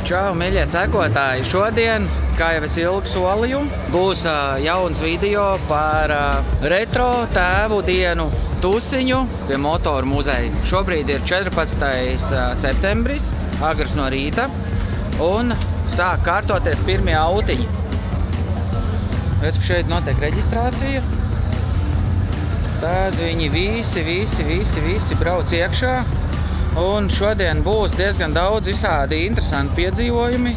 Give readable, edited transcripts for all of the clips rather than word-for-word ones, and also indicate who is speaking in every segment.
Speaker 1: Čau, mīļie sekotāji! Šodien, kā jau es ilgi solīju, būs jauns video par retro tēvu dienu tusiņu pie motoru muzeja. Šobrīd ir 14. septembris, agrs no rīta, un sāk kārtoties pirmie autiņi. Redz, ka šeit notiek reģistrācija. Tad viņi visi brauc iekšā. Un šodien būs diezgan daudz visādi interesanti piedzīvojumi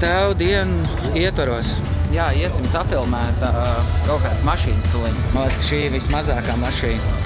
Speaker 1: tēvu dienu ietvaros. Jā, iesim safilmēt kaut kādas mašīnas tuliņ. Man liekas, ka šī ir vismazākā mašīna.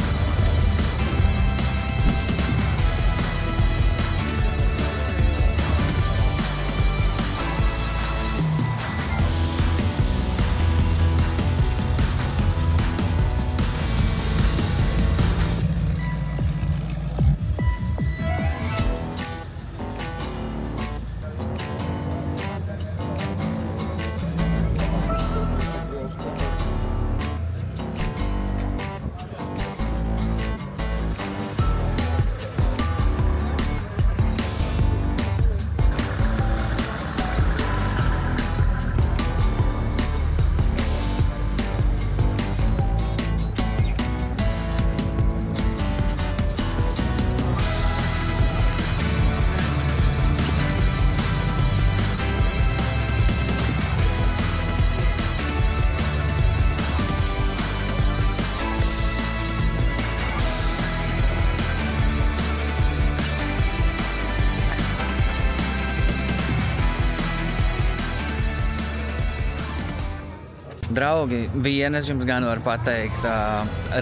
Speaker 1: Draugi, vienas jums gan var pateikt,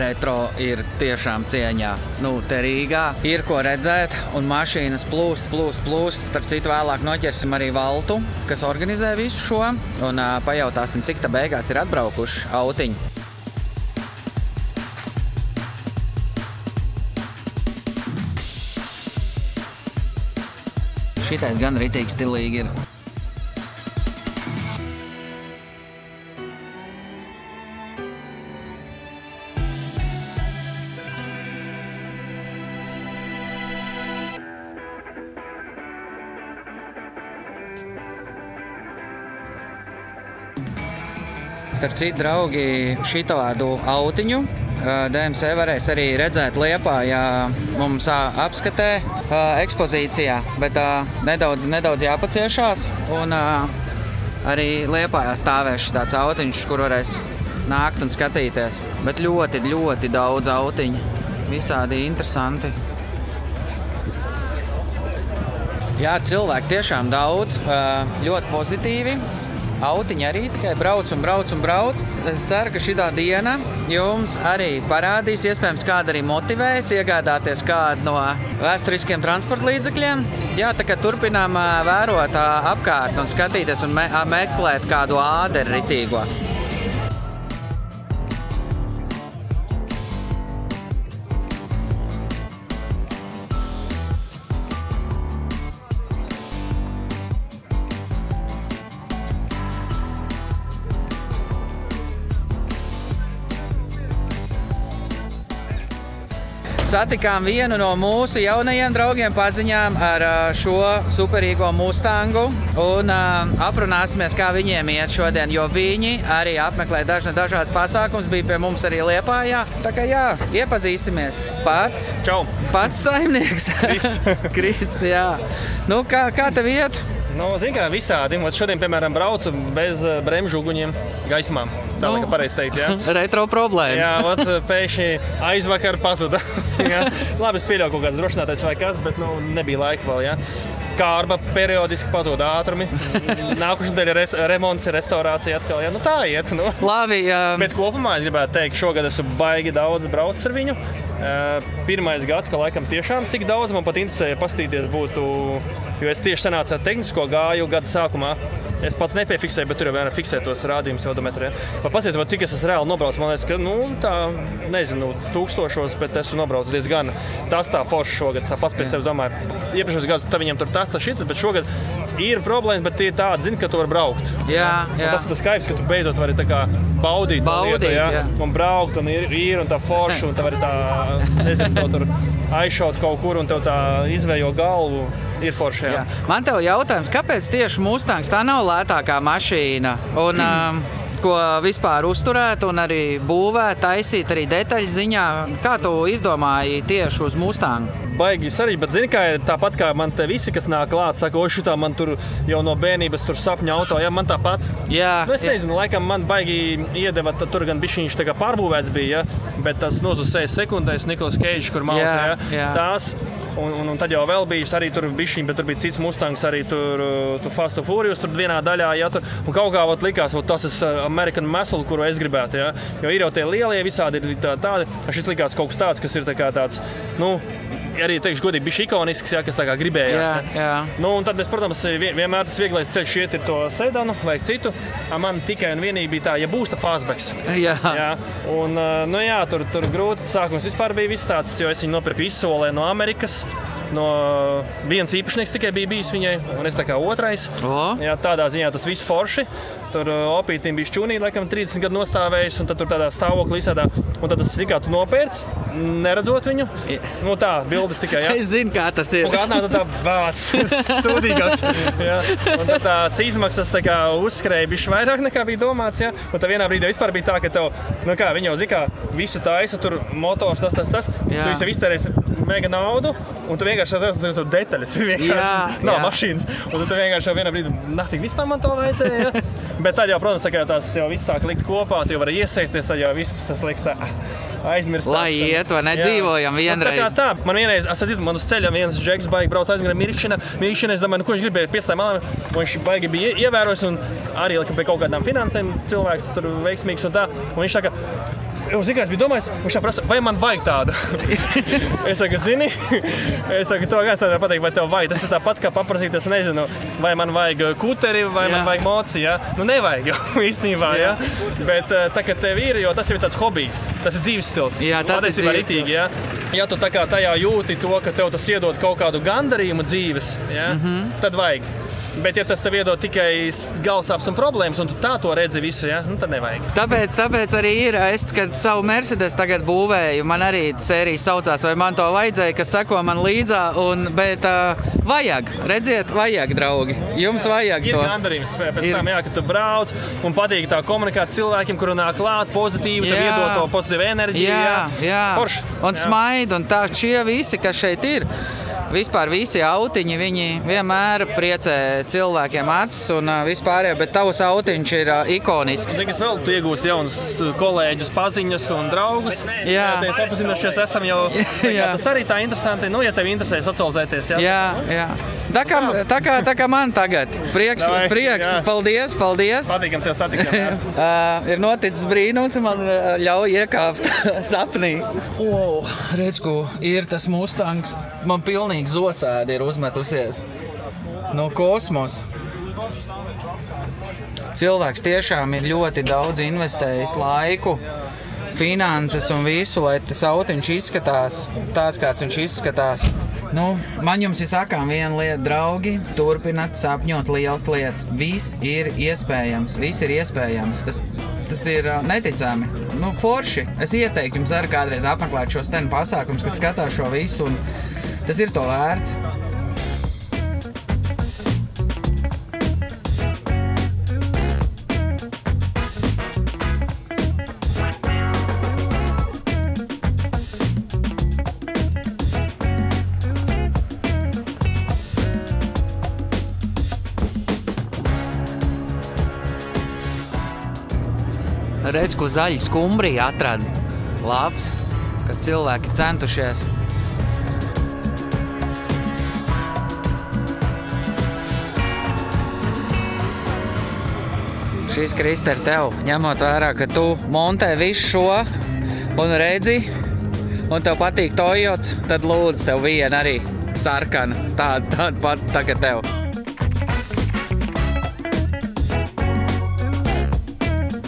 Speaker 1: retro ir tiešām cieņā. Te Rīgā ir ko redzēt, un mašīnas plūst. Starp citu, vēlāk noķersim arī Valtu, kas organizē visu šo, un pajautāsim, cik tā beigās ir atbraukuši autiņi. Šitais gan ritīgi stilīgi ir. Starp citu, draugi, šitādu autiņu DMC varēs arī redzēt Liepājā mums apskatē ekspozīcijā, bet nedaudz jāpaciešās, un arī Liepājā stāvēs tāds autiņš, kur varēs nākt un skatīties. Bet ļoti daudz autiņu, visādi interesanti. Jā, cilvēki tiešām daudz, ļoti pozitīvi. Autiņi arī tikai brauc. Es ceru, ka šitā diena jums arī parādīs, iespējams, kāda arī motivēs iegādāties kādu no vēsturiskiem transporta līdzekļiem. Jā, tā kā turpinām vērot apkārt un skatīties un meklēt kādu āderi ritīgo. Satikām vienu no mūsu jaunajiem draugiem paziņām ar šo superīgo Mustangu un aprunāsimies, kā viņiem iet šodien, jo viņi arī apmeklē dažādas pasākums, bija pie mums arī Liepājā. Tā kā jā, iepazīsimies. Pats.
Speaker 2: Čau.
Speaker 1: Pats saimnieks. Kris, jā. Kā tev iet?
Speaker 2: Zini, kā visādi. Šodien, piemēram, braucu bez bremžu uguņiem gaismām. Tā kā pareizi teikt, jā.
Speaker 1: Retro problēmas.
Speaker 2: Jā, pēkšņi aizvakar pazuda. Labi, es pieļauju kaut kāds drošinātais vai kāds, bet nebija laika vēl, jā. Kārba periodiski pazuda ātrumi. Nākuši nedēļa remonts, restaurācija atkal, jā. Tā iet,
Speaker 1: Labi,
Speaker 2: Bet kopumā es gribētu teikt, šogad esmu baigi daudz braucis ar viņu. Pirmais gads, ka laikam tiešām tik daudz, man pat interesēja paskatīties būtu, jo es tieši sanācu ar tehnisko gāju gada sākumā. Es pats nepiefiksēju, bet tur jau vienmēr fiksē tos rādījumus odometrē. Paskatieties, cik es esmu reāli nobraucis. Man liekas, ka, tā, nezinu, tūkstošos, bet esmu nobraucis diezgan. Tas tā forši šogad. Es pats pie sevi domāju, iepriekšējos gadus tā viņiem tur tas šitas, bet šogad ir problēmas, bet tie tādi zina, ka tu vari braukt.
Speaker 1: Jā.
Speaker 2: Tas ir tas kaifs, ka tu beidzot vari tā kā baudīt lietu, jā. Un braukt, un ir un tā forši, un tā vari tā, nezinu, tev tur aizšaut kaut kur, un tev tā izvējo galvu. ir forši, jā.
Speaker 1: Man tev jautājums, kāpēc tieši Mustangs tā nav lētākā mašīna? Un, ko vispār uzturēt un arī būvēt, taisīt arī detaļu ziņā. Kā tu izdomāji tieši uz Mustangu?
Speaker 2: Baigi sarežģīti, bet zini, kā ir tāpat kā man te visi, kas nāk klāt, saka, o, šitā man tur jau no bērnības tur sapņa auto, ja, man tāpat.
Speaker 1: Jā.
Speaker 2: Nu, es nezinu, laikam man baigi iedeva, tur gan bišķiņš tā kā pārbūvēts bija, ja, bet tas uz 6 sekundēs Nicolas Cage, kur mauca, ja, tās. Un tad jau vēl bijis arī tur bišķiņ, bet tur bija cits Mustangs arī tur Fast and Furious, tur vienā daļā, ja, tur, un kaut kā likās, tas ir American Muscle, kuru es gribētu, ja, jo ir jau tie lielie visādi ir tādi, šis likās kaut kas tāds, kas ir tā kā tāds, nu, arī, teikšu godīgi, bišķi ikonisks, ja, kas tā kā gribējās.
Speaker 1: Jā.
Speaker 2: Nu, un tad mēs, protams, vienmēr tas vieglais ceļš iet ir to sedanu vai citu. Man tikai un vienīgi bija tā, ja būs tā fastbacks.
Speaker 1: Jā.
Speaker 2: Un, nu jā, tur grūti sākums vispār bija viss tāds, jo es viņu nopirku izsolē no Amerikas. No viens īpašnieks tikai bija bijis viņai, un es tā kā otrais. Jā, tādā ziņā tas viss forši. Tur opītīm bija šķūnī, laikam 30 gadu nostāvējis, un tad tur tādā stāvoklī izsādā. Un tad tas tikā tu nopērc, neredzot viņu. Nu tā, bildes tikai, jā.
Speaker 1: Es zinu, kā tas ir.
Speaker 2: Un kā atnāk tā vāc, sūdīgāks. Jā. Un tad tās izmaksas tā kā uzskrēja bišķi vairāk nekā bija domāts, jā. Un tad vienā brīdī vispār bija tā, ka tev, nu kā, viņi jau zina, visu taisa, tur motors, tas. Tu jau izterēsi mega naudu, un tu vienkārši tur detaļas ir vienkārši, nav mašīnas. Un tad tu vienkārši jau vienā brīdī, nafig, vispār man to vajadzēja, ja? Bet tad jau, protams, tā kā tās jau viss sāk likt kopā, tu jau vari iesaisties, tad jau viss tas liekas aizmirst.
Speaker 1: Lai iet, vai nedzīvojam vienreiz.
Speaker 2: Tā kā tā, man vienreiz, man uz ceļa viens džeks baigi brauc aizmira mirkšana, es domāju, nu ko viņš gribēja piestāj malām, un viņš baigi bija ievērojis, un arī likam pie kaut kādām finansēm cilvēks tur veiksmīgs un tā, un viņš tā kā, es bija domājis, viņš tā prasa, vai man vajag tādu? Es saku, zini, to kāds tā pateikt, vai tev vajag. Tas ir tāpat, kā paprasīt, es nezinu, vai man vajag kuteri, vai man vajag moci, ja? Nu nevajag jau, īstenībā, ja? Bet tā, ka tev ir, jo tas ir tāds hobijs, tas ir dzīves stils.
Speaker 1: Jā, tas ir dzīves stils.
Speaker 2: Ja? Ja tu tā kā tajā jūti to, ka tev tas iedod kaut kādu gandarījumu dzīves, ja? Tad vajag. Bet, ja tas tev iedod tikai galvasāpes un problēmas, un tu tā to redzi visu, ja? Nu, tad nevajag.
Speaker 1: Tāpēc arī ir, es, kad savu Mercedes tagad būvēju, man arī sērijas saucās, vai man to vajadzēja, kas seko man līdzā, bet vajag, redziet, vajag, draugi. Jums vajag to.
Speaker 2: Ir gandarījums pēc tam, jā, ka tu brauc un patīk tā komunikāt cilvēkiem, kuri nāk klāt pozitīvi, tev iedod to pozitīvu enerģiju.
Speaker 1: Jā.
Speaker 2: Forši.
Speaker 1: Un smaid, un tā šie visi, kas šeit ir. Vispār visi autiņi, viņi vienmēr priecē cilvēkiem acis un vispārējo, bet tavs autiņš ir ikonisks.
Speaker 2: Nekas vēl, tu iegūsi jaunus kolēģus, paziņas un draugus.
Speaker 1: Jā.
Speaker 2: Ja tev pazinušies esam jau, tas arī tā interesanti, nu, ja tev interesē socializēties, jā.
Speaker 1: Jā. Tā kā man tagad. Prieks, paldies.
Speaker 2: Patīkam tev satikt.
Speaker 1: Ir noticis brīnums, man ļauj iekāpt sapnī. Redz, ko ir tas Mustangs. Man pilnīgi zosēdi ir uzmetusies no kosmosa. Cilvēks tiešām ir ļoti daudz investējis laiku, finanses un visu, lai tas autiņš izskatās tāds, kāds viņš izskatās. Nu, man jums ir sakām viena lieta, draugi, turpināt sapņot lielas lietas. Viss ir iespējams. Tas ir neticami. Nu, forši. Es ieteiktu jums arī kādreiz apmeklēt šos ten pasākums, kas skatās šo visu, un tas ir to vērts. Redz, ko zaļi skumbrija atrada. Labs, kad cilvēki centušies. Šis, Krister, tev, ņemot vērā, ka tu montē visu šo un redzi, un tev patīk Toyotas, tad lūdzu tev viena arī sarkana, tāda pat tagad tev.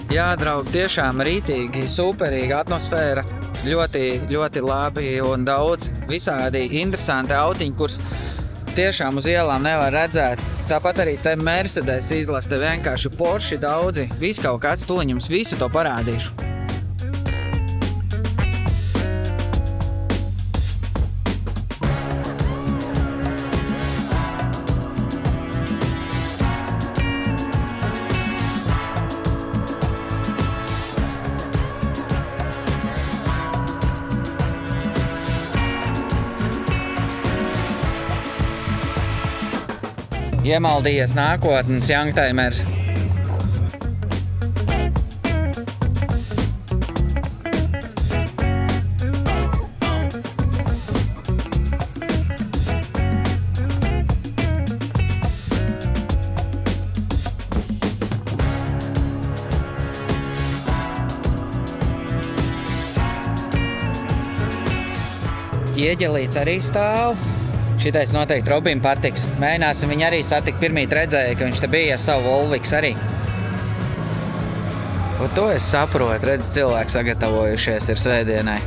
Speaker 1: Jā, draugi, tiešām rītīgi, superīga atmosfēra, ļoti labi un daudz visādi interesanti autiņi, kurus tiešām uz ielām nevar redzēt. Tāpat arī te Mercedes izlase, te vienkārši Porsche daudzi, viss kaut kāds tuliņ jums visu to parādīšu. iemaldījies nākotnes youngtimers. Ķieģelīts arī stāv. Šitais noteikti Robim patiks. Mēģināsim viņu arī satikt. Pirmīt redzēju, ka viņš te bija ar savu Volviks arī. Un to es saprotu. Redz, cilvēki sagatavojušies ir svētdienai.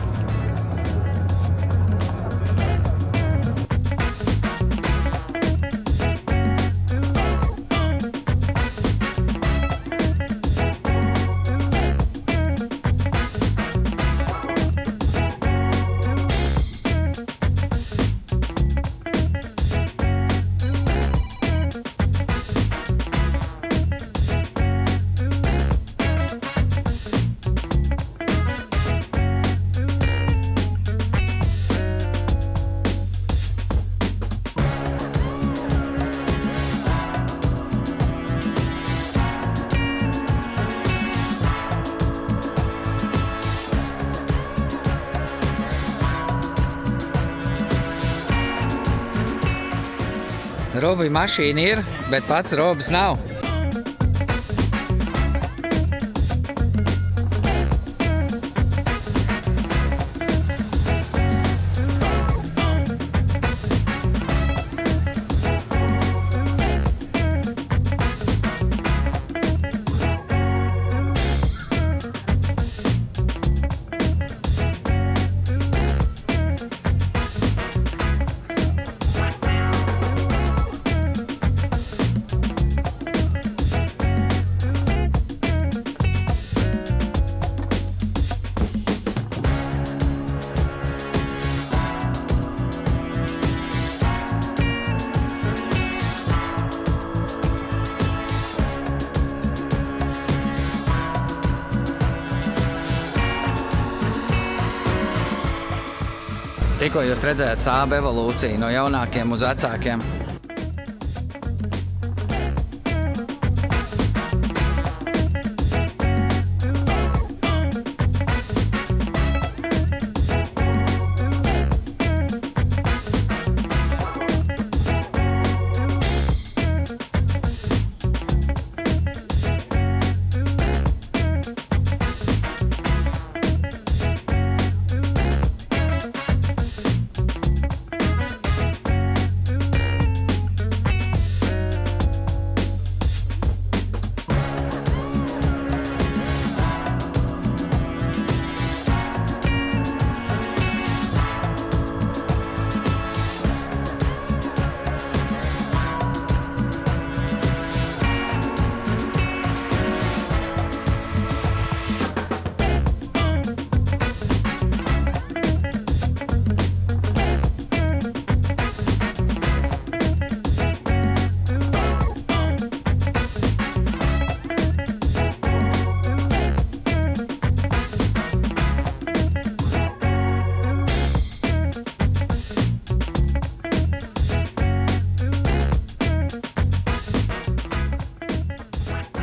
Speaker 1: Robi mašīna ir, bet pats Robis nav. Tikko jūs redzējāt Saab evolūciju no jaunākiem uz vecākiem.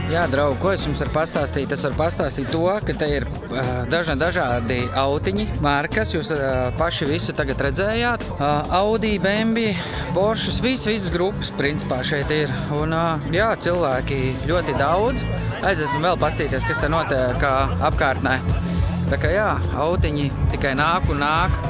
Speaker 1: Jā, draugi, ko es jums varu pastāstīt? Es varu pastāstīt to, ka te ir dažādi autiņi, markas. Jūs paši visu tagad redzējāt. Audi, BMW, Porsches, visas grupas principā šeit ir. Un jā, cilvēki ļoti daudz. Aiziesim vēl pastīties, kas te notiek apkārtnē. Tā kā jā, autiņi tikai nāk un nāk.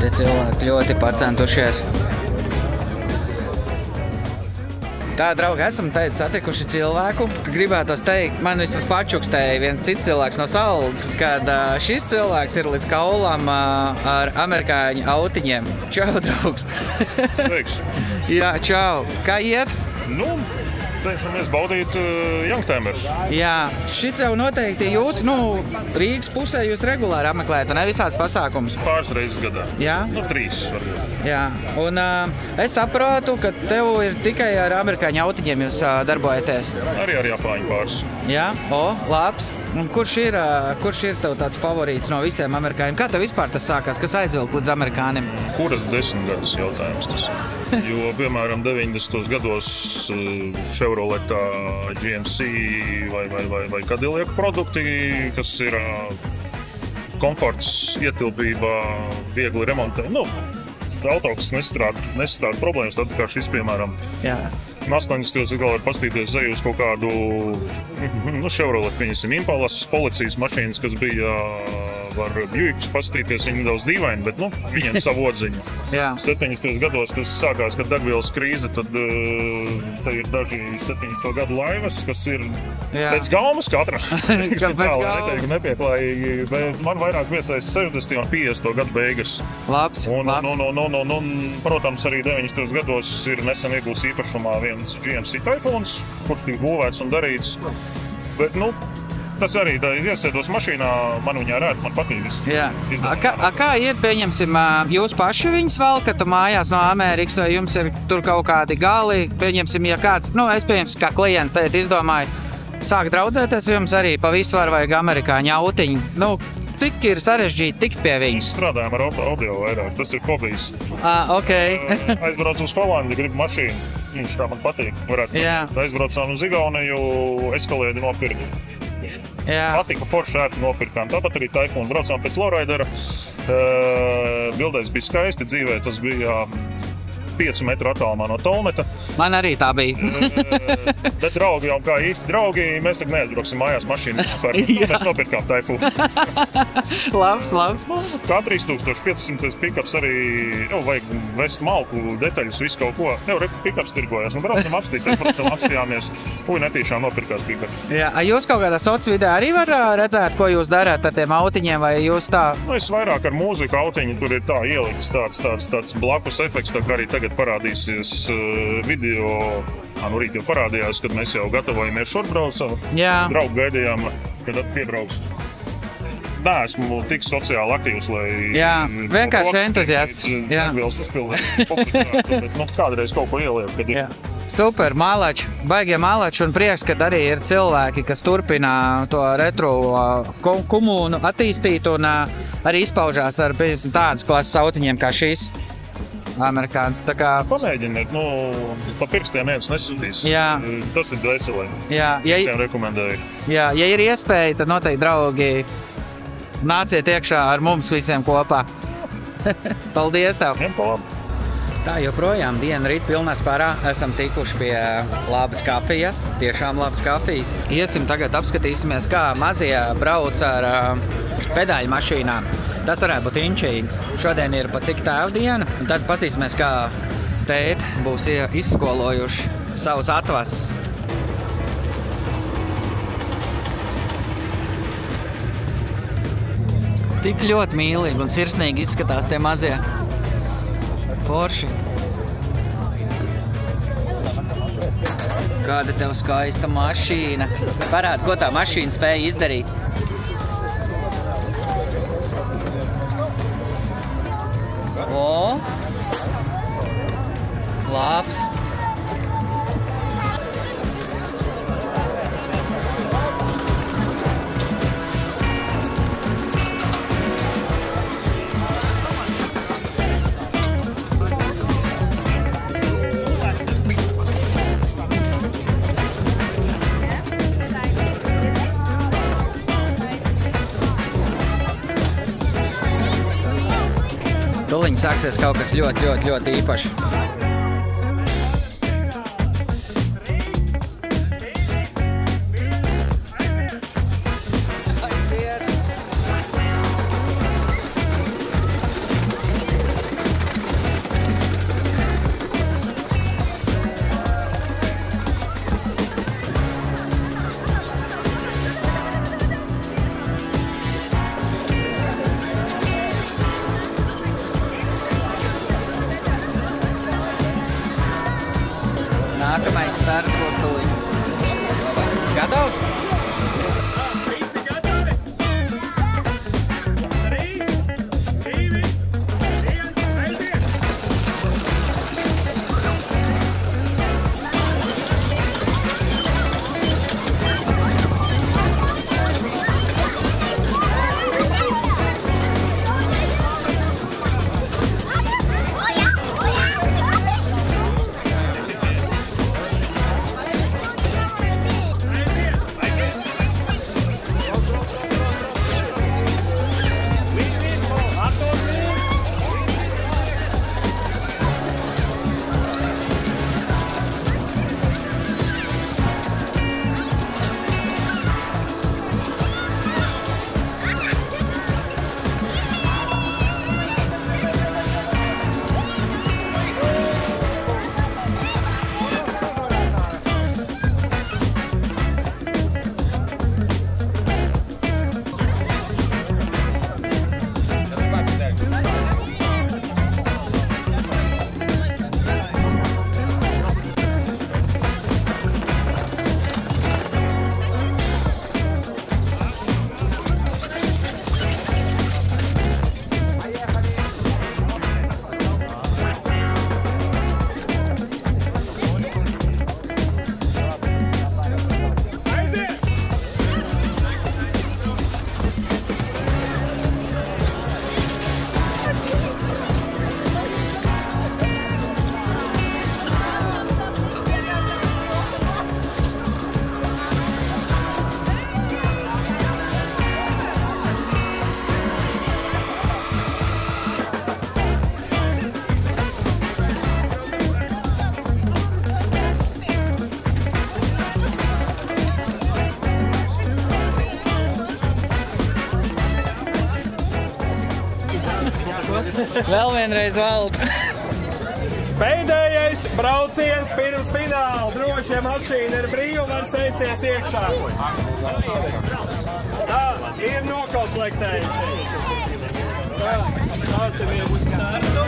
Speaker 1: Te cilvēki ļoti pacentušies. Tā, draugi, esam teikt satikuši cilvēku. Gribētos teikt, man vismaz pačukstēja viens cits cilvēks no Saldus, kad šis cilvēks ir līdz kaulam ar amerikāņu autiņiem. Čau, draugs!
Speaker 3: Sveiks!
Speaker 1: Jā, čau! Kā iet?
Speaker 3: Nu, cenšamies baudīt youngtimers.
Speaker 1: Jā, šis jau noteikti jūs, Rīgas pusē jūs regulāri apmeklējat, un ne visāds pasākums?
Speaker 3: Pāris reizes gadā.
Speaker 1: Jā?
Speaker 3: 3 varbūt.
Speaker 1: Jā, un es saprotu, ka tev ir tikai ar amerikāņu autiņiem jūs darbojaties.
Speaker 3: Arī ar japāņu pāris.
Speaker 1: Jā, labs. Kurš ir tev tāds favorīts no visiem amerikāņiem? Kā tev vispār tas sākās? Kas aizvilk līdz amerikānim?
Speaker 3: Kuras 10 gadus jautājums tas ir? Jo, piemēram, 90. gados Chevroletā GMC vai Cadillac produkti, kas ir komforts, ietilpība, viegli remontē. Auto, kas nestrāda problēmas, tad kā šis, piemēram.
Speaker 1: Jā.
Speaker 3: 80. gadā var pastīties uz kaut kādu Chevrolet, pieņemsim, Impalas policijas mašīnas, kas bija var Buickus pastīties, viņi nedaudz dīvaini, bet viņiem savu odziņu. 70. gados, kas sākās, kad degvielas krīze, tad te ir daži 70. gadu laivas, kas ir pēc gaumas katra. Nepieklājīgi, bet man vairāk viesais 60. un 50. gadu beigas.
Speaker 1: Labs.
Speaker 3: Protams, arī 90. gados ir nesen iegūts īpašumā viens GMC Typhoons, kur tik būvēts un darīts. Bet, tas arī ir iesēdos mašīnā, man viņā rēt, man patīk.
Speaker 1: Jā. Kā iet, pieņemsim, jūs paši viņus velkat mājās no Amerikas, vai jums ir tur kaut kādi gali? Pieņemsim, ja kāds, es pieņemsim, kā klients teikt izdomāju, sāk draudzēties, jums arī pa visu var vajag amerikāņu autiņu. Cik ir sarežģīti tikt pie viņas?
Speaker 3: Strādājam ar audio vairāk, tas ir hobijs.
Speaker 1: Ok.
Speaker 3: Aizbrauc uz Holandi, grib mašīnu, viņš tā man patīk. Aizbraucām uz Igauniju, Eskalēdi nopirkt. Patika forši ērti nopirkām. Tāpat arī Typhoon braucām pēc Lowridera. Bildēs bija skaisti, dzīvē tas bija 5 metru attālumā no Tolmeta.
Speaker 1: Man arī tā bija.
Speaker 3: Bet draugi jau kā īsti draugi, mēs tagad neaizbrauksim mājās mašīnu. Mēs nopirkām Typhoon.
Speaker 1: Labs.
Speaker 3: Kā 3500 pikaps arī, vajag vest malku, detaļus, visu kaut ko. Pikaps tirgojās. Braucam apstījāmies. Netīšām nopirkās pikapi.
Speaker 1: Jūs kaut kādā soc vidē arī var redzēt, ko jūs darāt ar tiem autiņiem, vai jūs tā?
Speaker 3: Es vairāk ar mūziku autiņu, tur ir tā ieliks tāds blakus efekts, tā kā arī tagad parādīsies video. Rīt jau parādījās, kad mēs jau gatavojamies šurbraucavu. Draugu gaidījām, kad piebrauks. Neesmu tik sociāli aktīvs, lai...
Speaker 1: vienkārši entuziasts.
Speaker 3: Degvielas uzpildīt publicētu, bet kādreiz kaut ko ieliek, kad ir.
Speaker 1: Super, mālači, baigie mālači un prieks, kad arī ir cilvēki, kas turpina to retro komūnu attīstīt un arī izpaužās ar tādas klases autiņiem kā šīs. Amerikāns.
Speaker 3: Pamēģiniet, pa pirkstiem viens nesūtīs. Tas ir dvēselē. Visiem rekomendēju.
Speaker 1: Ja ir iespēja, tad noteikti draugi nāciet iekšā ar mums visiem kopā. Paldies tev! Tā joprojām diena rīt pilnā spārā. Esam tikuši pie labas kafijas, tiešām labas kafijas. Iesim tagad apskatīsimies, kā mazie brauc ar pedāļu mašīnām. Tas varētu būt inčīgi. Šodien ir pa cik tēvdiena, un tad paskatīsimies, kā tēti būs izskolojuši savus atvases. Tik ļoti mīlīgi un sirsnīgi izskatās tie mazie. Forši. Kāda tev skaista mašīna. Parādi, ko tā mašīna spēja izdarīt. Labs. Tuliņ sāksies kaut kas ļoti īpašs. Vēl vienreiz Valdi.
Speaker 2: Pēdējais brauciens pirms fināla. Droši mašīna ir brīva, var sēsties iekšā. Tā, ir nokomplektējuši. Tāsimies uz startu.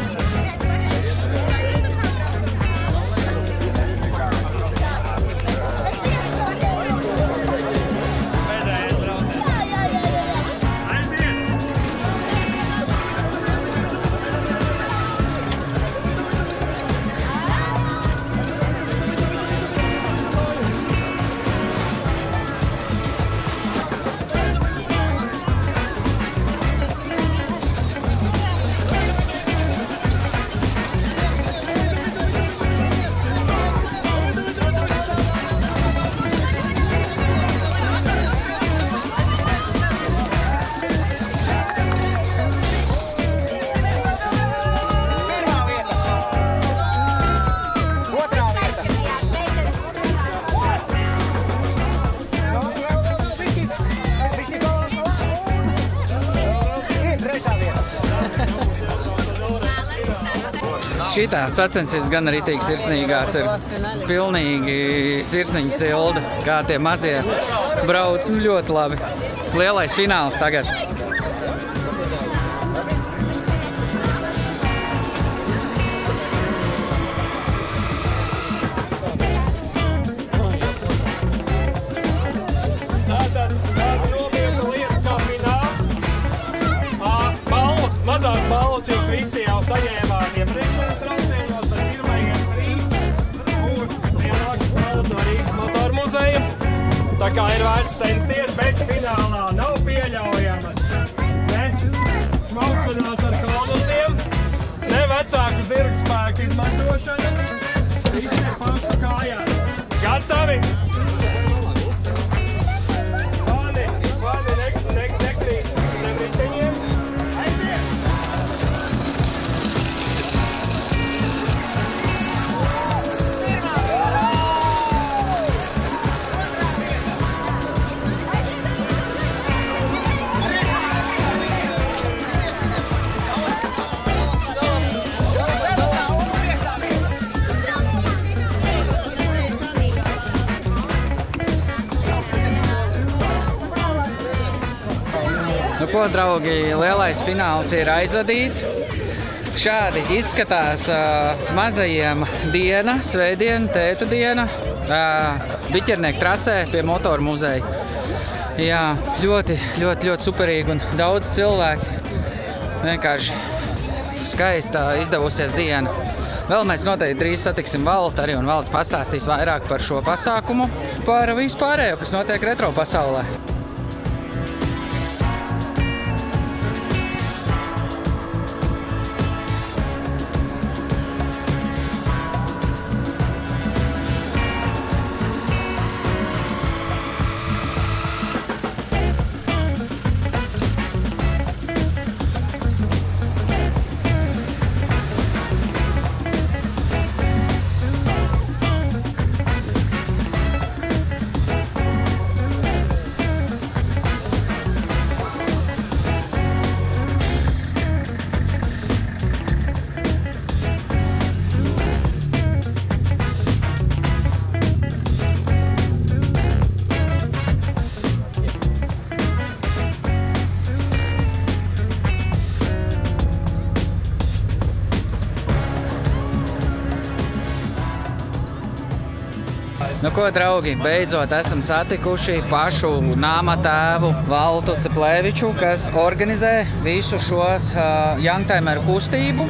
Speaker 1: Šitās sacensības gan ritīgi sirsnīgās ir pilnīgi sirsniņa silda, kā tie mazie brauc. Ļoti labi. Lielais fināls tagad.
Speaker 2: Mazās balvas jūs visi jau saņēmāt iepriekšējos braucienos, bet pirmajiem 3 būs lielākas balvas no Rīgas motoru muzeja. Tā kā ir vērts censties, bet finālā nav pieļaujamas ne šmaukšanās ar konusiem, ne vecāku zirgu spēku izmantošana. Viss ir pašu kājās. Gatavi? Nekrīt zem riteņiem.
Speaker 1: Nu ko, draugi, lielais fināls ir aizvadīts. Šādi izskatās mazajiem diena, svētdiena, tētu diena, biķernieku trasē pie motoru muzeja. Jā, ļoti superīgi un daudz cilvēki. Vienkārši skaista izdevusies diena. Vēl mēs noteikti drīz satiksim Valti arī, un Valts pastāstīs vairāk par šo pasākumu, par vispārējo, kas notiek retro pasaulē. Nu ko, draugi, beidzot esam satikuši pašu nama tēvu Valtu Ceplēviču, kas organizē visu šos youngtimeru kustību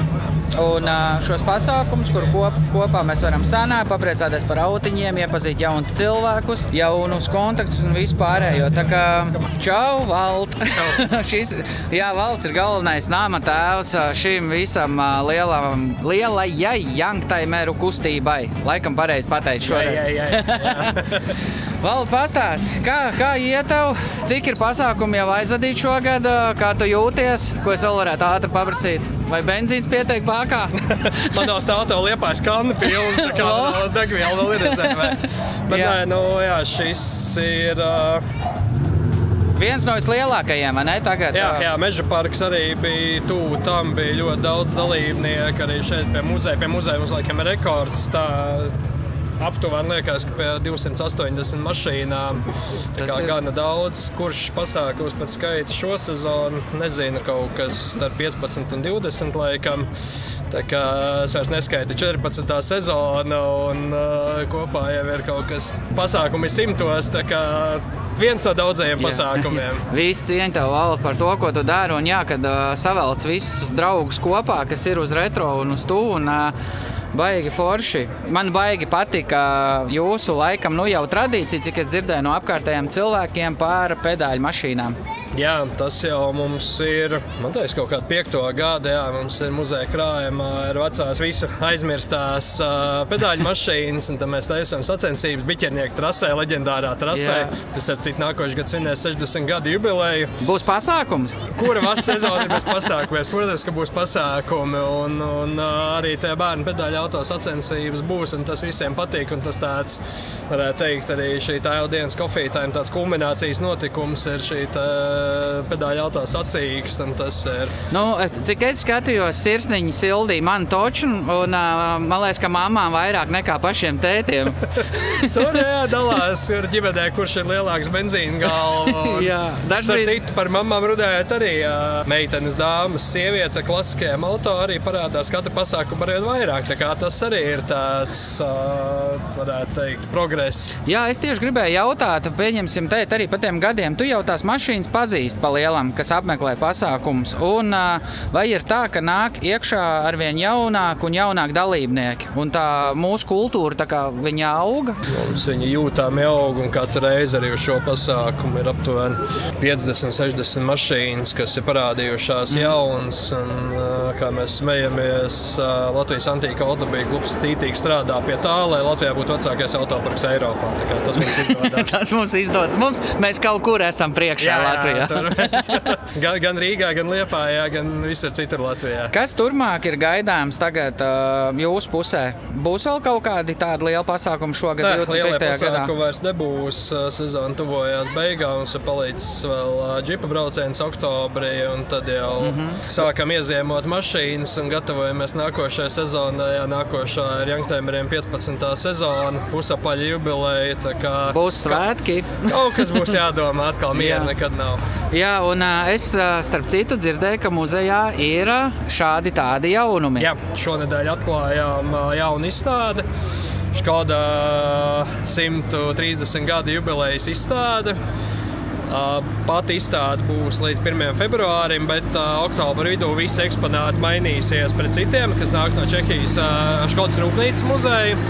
Speaker 1: un šos pasākumus, kur kopā mēs varam sanākt, papriecāties par autiņiem, iepazīt jaunus cilvēkus, jaunus kontaktus un vispārējo. Tā kā čau, Valt! Jā, Valts ir galvenais nama tēvs šim visam lielajai youngtimeru kustībai. Laikam pareizi pateicu šodien. Vald, pastāsti, kā iet tev? Cik ir pasākumi jau aizvadīt šogad? Kā tu jūties? Ko es vēl varētu ātri paprasīt? Vai benzīns pietiek bākā?
Speaker 2: Man nav stāvto Liepājas kanna pilna, tā kā degviela vēl ir rezervē. Bet jā. Nē, nu jā, šis ir
Speaker 1: Viens no vislielākajiem, vai ne? Tagad,
Speaker 4: Jā, Meža parks arī bija tuvu tam, bija ļoti daudz dalībnieku arī šeit pie muzeja. Pie muzeja mums laikam ir rekords, tā aptuveni liekas, ka pie 280 mašīnām. Tā kā gana daudz, kurš pasākums pēc skaita šo sezonu, nezinu, kaut kas starp 15 un 20 laikam. Tā kā es vairs neskaitu 14. sezonu un kopā jau ir kaut kas pasākumi 100, tā kā viens no daudzajiem pasākumiem.
Speaker 1: Viss cieņa tev, Valdi, par to, ko tu dari, un jā, kad savelc visus draugus kopā, kas ir uz retro un uz tu, un baigi forši. Man baigi patika jūsu laikam jau tradīcija, cik es dzirdēju no apkārtējiem cilvēkiem par pedāļu mašīnām.
Speaker 4: Jā, tas jau mums ir, man liekas, kaut kādu 5. gadu, jā, mums ir muzeja krājumā, ir vecās visu aizmirstās pedāļu mašīnas, un tad mēs taisām sacensības biķernieku trasē, leģendārā trasē, kas ar citu nākošu gadu svinēs 60 gadu jubileju.
Speaker 1: Būs pasākums?
Speaker 4: Kura vasaras sezona ir bez pasākumiem? Protams, ka būs pasākumi, un arī tie bērnu pedāļu auto sacensības būs, un tas visiem patīk, un tas tāds, varētu teikt, arī šī tā jau dienas kofītājiem tāds kulminācijas notikums ir šī tā pedāļu auto sacīksts, un tas ir.
Speaker 1: Nu, cik es skatījos, sirsniņi sildīja mani toču, un man liekas, ka mamām vairāk nekā pašiem tētiem.
Speaker 4: Tur dalās ar ģimenē, kurš ir lielāks benzīna galva.
Speaker 1: Jā,
Speaker 4: dažreiz citu par mamām runājot arī meitenes, dāmas, sievietes ar klasiskajiem auto arī parādās katra pasākuma arvien vairāk. Tā kā tas arī ir tāds, varētu teikt, progress.
Speaker 1: Jā, es tieši gribēju jautāt, pieņemsim tēt arī pa tiem gadiem. Tu jau tās mašīnas pazīst pa lielam, kas apmeklē pasākumus. Un vai ir tā, ka nāk iekšā arvien jaunāk un jaunāk dalībnieki? Un tā mūsu kultūra, tā kā viņa auga?
Speaker 4: Mums viņa jūtāmi aug, un katru reizi arī uz šo pasākumu ir aptuveni 50-60 mašīnas, kas ir parādījušās jaunas. Un, kā mēs smejamies, Latvijas Antīka autobija klubs cītīgi strādā pie tā, lai Latvijā būtu vecākais autoparks Eiropā. Tā kā tas mums izdodās.
Speaker 1: Tas mums izdodas. Mēs kaut kur esam priekšā Latvijā.
Speaker 4: Gan Rīgā, gan Liepājā, gan visur citur Latvijā.
Speaker 1: Kas turmāk ir gaidāms tagad jūsu pusē? Būs vēl kaut kādi tādi lieli pasākumi šogad 25. gadā?
Speaker 4: Lielie pasākumi vairs nebūs. Sezona tuvojās beigām. Mums ir palīdzis vēl džipa brauciens oktobrī, un tad jau sākam ieziemot mašīnas un gatavojamies nākošajai sezonai. Nākošā ir Janktemeriem 15. sezona, pusapaļa jubileja. Tā kā
Speaker 1: būs svētki.
Speaker 4: Kaut kas būs jādomā, atkal miera nekad nav.
Speaker 1: Jā, un es starp citu dzirdēju, ka muzejā ir šādi tādi jaunumi.
Speaker 4: Jā, šonedēļ atklājām jaunu izstādi. Škoda 130 gadu jubilejas izstāde. Pati izstāde būs līdz 1. februārim, bet oktobra vidū visi eksponāti mainīsies pret citiem, kas nāks no Čehijas Škodas Rūpnīcas muzeja.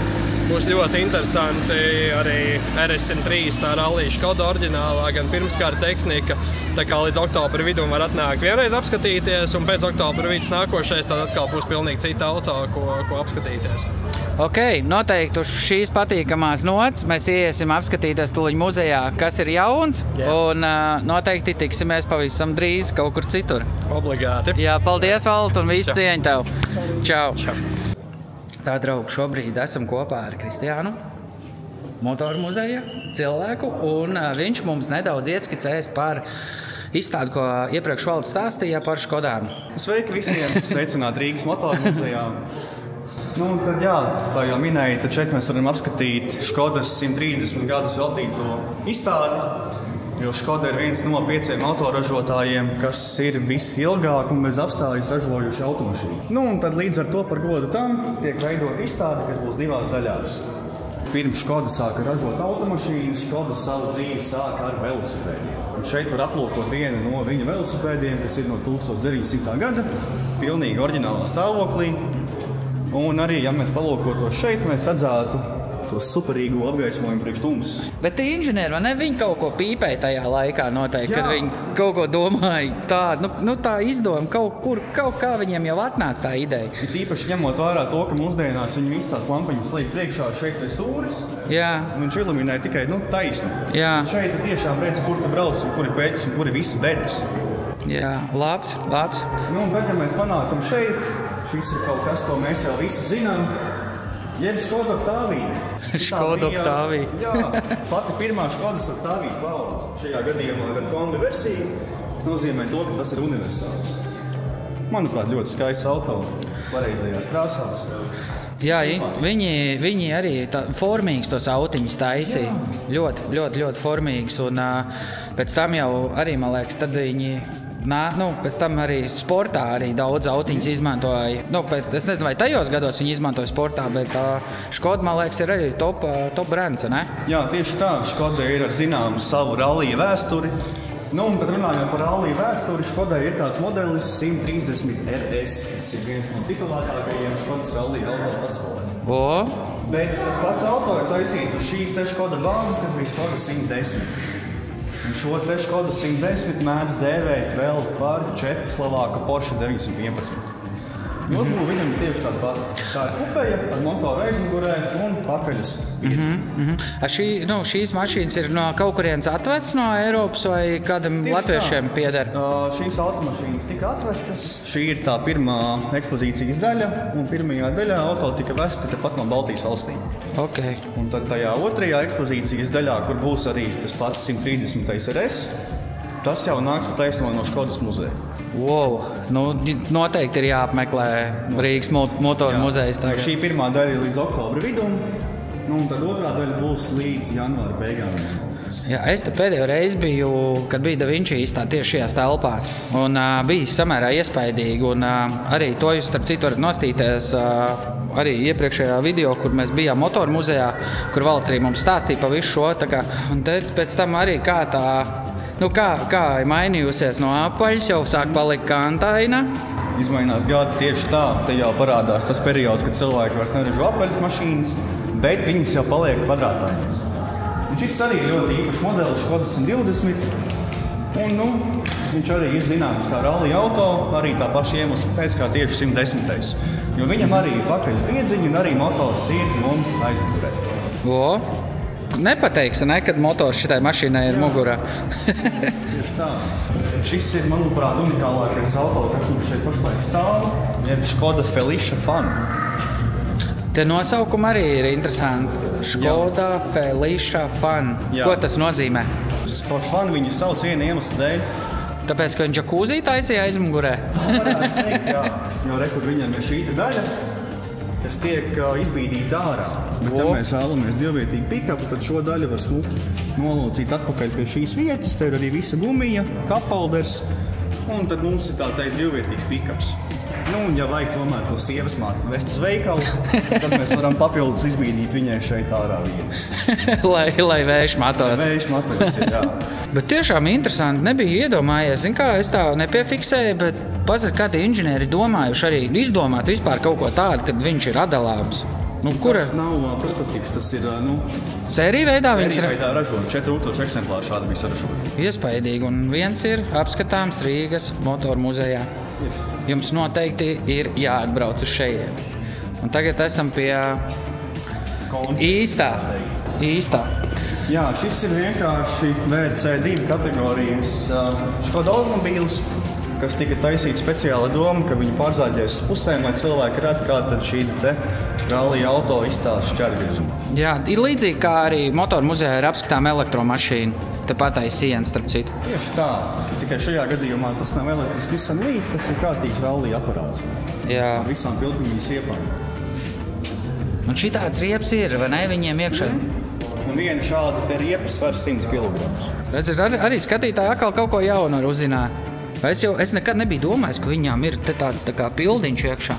Speaker 4: Būs ļoti interesanti arī RS103, tā rallija Škoda oriģinālā, gan pirmskara tehnika. Tā kā līdz oktobra vidum var atnākt vienreiz apskatīties, un pēc oktobra vidus nākošais tad atkal būs pilnīgi cita auto, ko apskatīties.
Speaker 1: Ok, noteikti uz šīs patīkamās nots mēs iesim apskatīties tuliņ muzejā, kas ir jauns, un noteikti tiksimies pavisam drīz kaut kur citur.
Speaker 4: Obligāti.
Speaker 1: Jā, paldies, Valdi, un visu cieņu tev. Čau. Tā, draugi, šobrīd esam kopā ar Kristiānu, motoru muzeja cilvēku, un viņš mums nedaudz ieskicēs par izstādi, ko iepriekš Valds stāstīja par Škodām.
Speaker 5: Sveiki visiem! Sveicināt Rīgas motoru muzejā! Nu, tad jā, kā jau minēju, tad šeit mēs varam apskatīt Škodas 130 gadus veltīto izstādi, jo Škoda ir viens no 5 autoražotājiem, kas ir visilgāk un bez apstājas ražojuši automašīnu. Nu, un tad līdz ar to par godu tam tiek veidot izstāde, kas būs 2 daļās. Pirms Škoda sāka ražot automašīnas, Škoda savu dzīvi sāka ar velosipēdiem. Un šeit var aplūkot vienu no viņa velosipēdiem, kas ir no 1900. gada, pilnīgi oriģinālā stāvoklī. Un arī, ja mēs palūkotos šeit, mēs redzētu to superīgo apgaismojumu priekš tumsas.
Speaker 1: Bet tie inženieri, vai ne, viņi kaut ko pīpēja tajā laikā noteikti, kad viņi kaut ko domāja tādu, nu tā izdoma kaut kā viņiem jau atnāca tā ideja.
Speaker 5: Ir tīpaši ņemot vērā to, ka mūsdienās viņi visu tās lampiņas liek priekšā šeit pēc stūris.
Speaker 1: Jā.
Speaker 5: Viņš iluminē tikai, taisni.
Speaker 1: Jā.
Speaker 5: Un šeit ir tiešām redz, kur tu brauc un kur ir peķis un kur ir visi bedres.
Speaker 1: Jā, labs.
Speaker 5: Nu, un tad, ja mēs panākam šeit, šis ir kaut kas, ko mēs jau visi zinām. Jeb Škoda Octavija.
Speaker 1: Škoda Octavija.
Speaker 5: Jā, pati pirmā Škodas Octavijas paudze. Šajā gadījumā gan kombi versija, tas nozīmē to, ka tas ir universāls. Manuprāt, ļoti skaists auto, pareizajās krāsās.
Speaker 1: Jā, viņi arī formīgus tos autiņus taisīja. Ļoti formīgus. Un pēc tam jau arī, man liekas, tad viņi... pēc tam arī sportā arī daudz autiņas izmantoja. Es nezinu, vai tajos gados viņi izmantoja sportā, bet Škoda, man liekas, ir arī top brands, ne?
Speaker 5: Jā, tieši tā. Škoda ir ar zināmu savu rallija vēsturi. Bet runājot par rallija vēsturi, Škodai ir tāds modelis 130 RS, kas ir viens no titulētākajiem Škodas rallija auto pasaulē. Bet tas pats auto ir taisīts uz šīs te Škoda bāzes, kas bija Škoda 110. Un šo te Škoda 110 mēdz dēvēt vēl par Čehoslovāka Porsche 911. Uzbūve viņam tieši tāda pati. Tā ir kupeja ar motoru aizmugurē un pakaļas biedzi.
Speaker 1: Šīs mašīnas ir no kaut kurienes atvestas no Eiropas vai kādam latviešiem pieder?
Speaker 5: Šīs automašīnas tika atvestas. Šī ir tā pirmā ekspozīcijas daļa, un pirmajā daļā auto tika vesti tepat no Baltijas valstīm.
Speaker 1: Okay.
Speaker 5: Un tad tajā otrajā ekspozīcijas daļā, kur būs arī tas pats 130 RS, tas jau nāks pataisno no Škodas muzeja.
Speaker 1: Wow, noteikti ir jāapmeklē Rīgas motoru muzejs tagad.
Speaker 5: Šī pirmā daļa ir līdz oktobra vidum, un tad otrā daļa būs līdz janvāra beigām.
Speaker 1: Jā, es te pēdējo reizi biju, kad bija Da Vinci īstā tieši šajās telpās, un bija samērā iespaidīgi, un arī to jūs starp citu varat nostīties arī iepriekšējā video, kur mēs bijām motoru muzejā, kur Valts arī mums stāstīja pa visu šo, un tad pēc tam arī kā tā... kā ir mainījusies no apaļas, jau sāk palikt kantaina.
Speaker 5: Izmainās gadi tieši tā, te jau parādās tas periods, kad cilvēki vairs neražo apaļas mašīnas, bet viņas jau paliek kvadrātainas. Un šis arī ir ļoti īpašs modelis, Škoda 120, un viņš arī ir zināms kā rallija auto, arī tā paša iemesla pēc kā tieši 110. Jo viņam arī ir pakaļas biedziņi un arī motors ir mums aizmugurē.
Speaker 1: Nepateiksi, kad motors šitai mašīnai ir mugurā.
Speaker 5: Tieši tā. Šis ir, manuprāt, unikālākais auto, kas mums šeit pašlaik stāv, ir Škoda Felicia Fun.
Speaker 1: Te nosaukumi arī ir interesanti. Škoda Felicia Fun.
Speaker 5: Jā.
Speaker 1: Ko tas nozīmē?
Speaker 5: Par fun viņi sauc vienu iemeslu dēļ.
Speaker 1: Tāpēc, ka viņš džakūzī taisīja aizmugurē?
Speaker 5: Varētu teikt, jā. Jo rekur viņam ir šī daļa, kas tiek izbīdīta ārā. Bet, ja mēs vēlamies dievvietīgu pikapu, tad šo daļu var smuki nolūcīt atpakaļ pie šīs vietas. Te ir arī visa gumija, kapholders, un tad mums ir tā teikt dievvietīgs pikaps. Un ja vajag tomēr to sievas māti vest uz veikalu, tad mēs varam papildus izbīdīt viņai šeit ārā vietu.
Speaker 1: lai vējš matos.
Speaker 5: Vējš matos, jā.
Speaker 1: Bet tiešām interesanti, nebija iedomājies. Zin kā, es tā nepiefiksēju, bet pazat, kā tie inženieri domājuši arī izdomāt vispār kaut ko tādu, kad viņš ir atdalāms.
Speaker 5: Tas nav prototyps, tas ir,
Speaker 1: Sērija veidā
Speaker 5: ražot. 4000 eksemplāru šādi bija saražot.
Speaker 1: Iespaidīgi, un viens ir apskatāms Rīgas motoru muzejā. Jums noteikti ir jāatbrauc uz šeit. Un tagad esam pie īstā.
Speaker 5: Jā, šis ir vienkārši VRC2 kategorijas Škoda automobīls, kas tika taisīts speciāla doma, ka viņi pārzāģēs pusēm, lai cilvēki redz, kā tad šī te rallija auto izstāsta šķērgriezuma.
Speaker 1: Jā, ir līdzīgi kā arī motoru muzejā ir apskatām elektromašīnu. Tepat aiz sienas, starp citu.
Speaker 5: Tieši tā. Tikai šajā gadījumā tas nav elektrisks Nissan Leaf, tas ir kārtīgs rallija aparāts.
Speaker 1: Jā.
Speaker 5: Ar visām pilnīgās riepām.
Speaker 1: Un šitāds riepas ir, vai ne, viņiem iekšā?
Speaker 5: Un viena šāda te riepa sver 100 kg.
Speaker 1: Redz, arī skatītāji atkal kaut ko jaunu var uzzināt. Es nekad nebiju domājis, ka viņām ir te tāds tā kā pildiņš iekšā.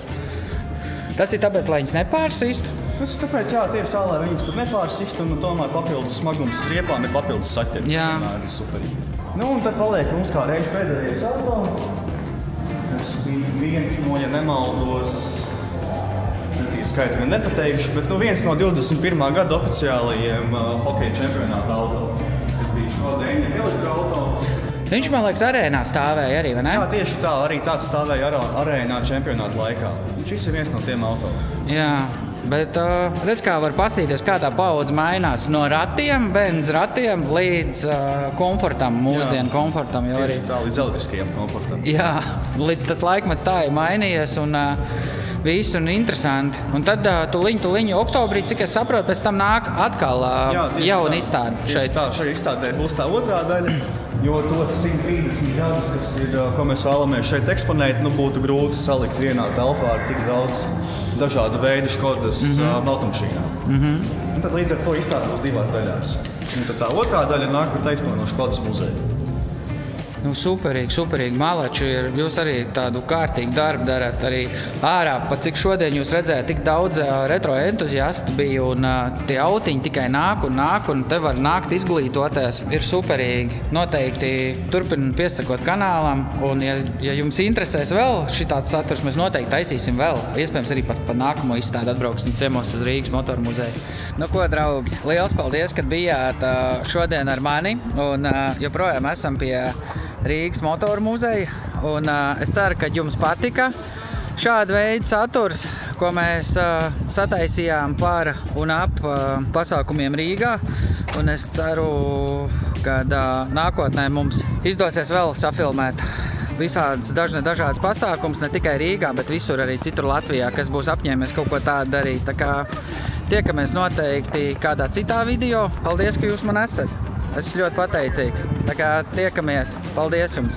Speaker 1: Tas ir tāpēc, lai viņas nepārsistu?
Speaker 5: Tas ir tāpēc, jā, tieši tā, lai viņas tur nepārsistu, un tomēr papildus smagums uz riepām ir papildus saķeri.
Speaker 1: Jā.
Speaker 5: Tas ir superīgi. Un tad paliek mums kā reiz pēdējais auto. Tas bija viens no, ja nemaldos, skaitu gan nepateikšu, bet viens no 21. gada oficiālajiem hokeja čempionāta auto. Tas bija Škoda Eņģeļa elektroauto.
Speaker 1: Viņš, man liekas, arēnā stāvēja arī, vai ne?
Speaker 5: Jā, tieši tā, arī tāds stāvēja arēnā čempionāta laikā. Šis ir viens no tiem auto.
Speaker 1: Jā. Bet redz, kā var pastīties, kā tā paudze mainās no ratiem, benz ratiem līdz komfortam, mūsdienu komfortam.
Speaker 5: Arī tā līdz elektriskajam komfortam.
Speaker 1: Jā, tas laikmets tā ir mainījies un viss un interesanti. Un tad tuliņu oktobrī, cik es saprotu, pēc tam nāk atkal jauna izstāde šeit.
Speaker 5: Tā, šajā izstādē būs tā otrā daļa, jo tos 130 gadus, kas ir, ko mēs vēlamies šeit eksponēt, būtu grūti salikt vienā telpā ar tik daudz dažādu veidu Škodas automašīnām. Un tad līdz ar to izstāde būs divās daļās. Un tad tā otrā daļa nāk, bet eksponē no Škodas muzeja.
Speaker 1: Superīgi. Malači, jūs arī tādu kārtīgu darbu darat arī ārā. Pat cik šodien jūs redzējāt, tik daudz retro entuziastu bija un tie autiņi tikai nāk un te var nākt izglītoties. Ir superīgi. Noteikti turpin piesakot kanālam un ja jums interesēs vēl šitāds saturs, mēs noteikti taisīsim vēl. Iespējams arī par nākamo izstādi atbrauksim ciemos uz Rīgas motoru muzeju. Ko, draugi, liels paldies, kad bijāt šodien ar mani un joprojām esam pie Rīgas motoru muzeja, un es ceru, ka jums patika šāda veida saturs, ko mēs sataisījām par un ap pasākumiem Rīgā, un es ceru, ka nākotnē mums izdosies vēl safilmēt visādas dažādas pasākums, ne tikai Rīgā, bet visur arī citur Latvijā, kas būs apņēmies kaut ko tādu darīt. Tā kā tiekamies noteikti kādā citā video. Paldies, ka jūs man esat! Es esmu ļoti pateicīgs. Tā kā tiekamies. Paldies jums!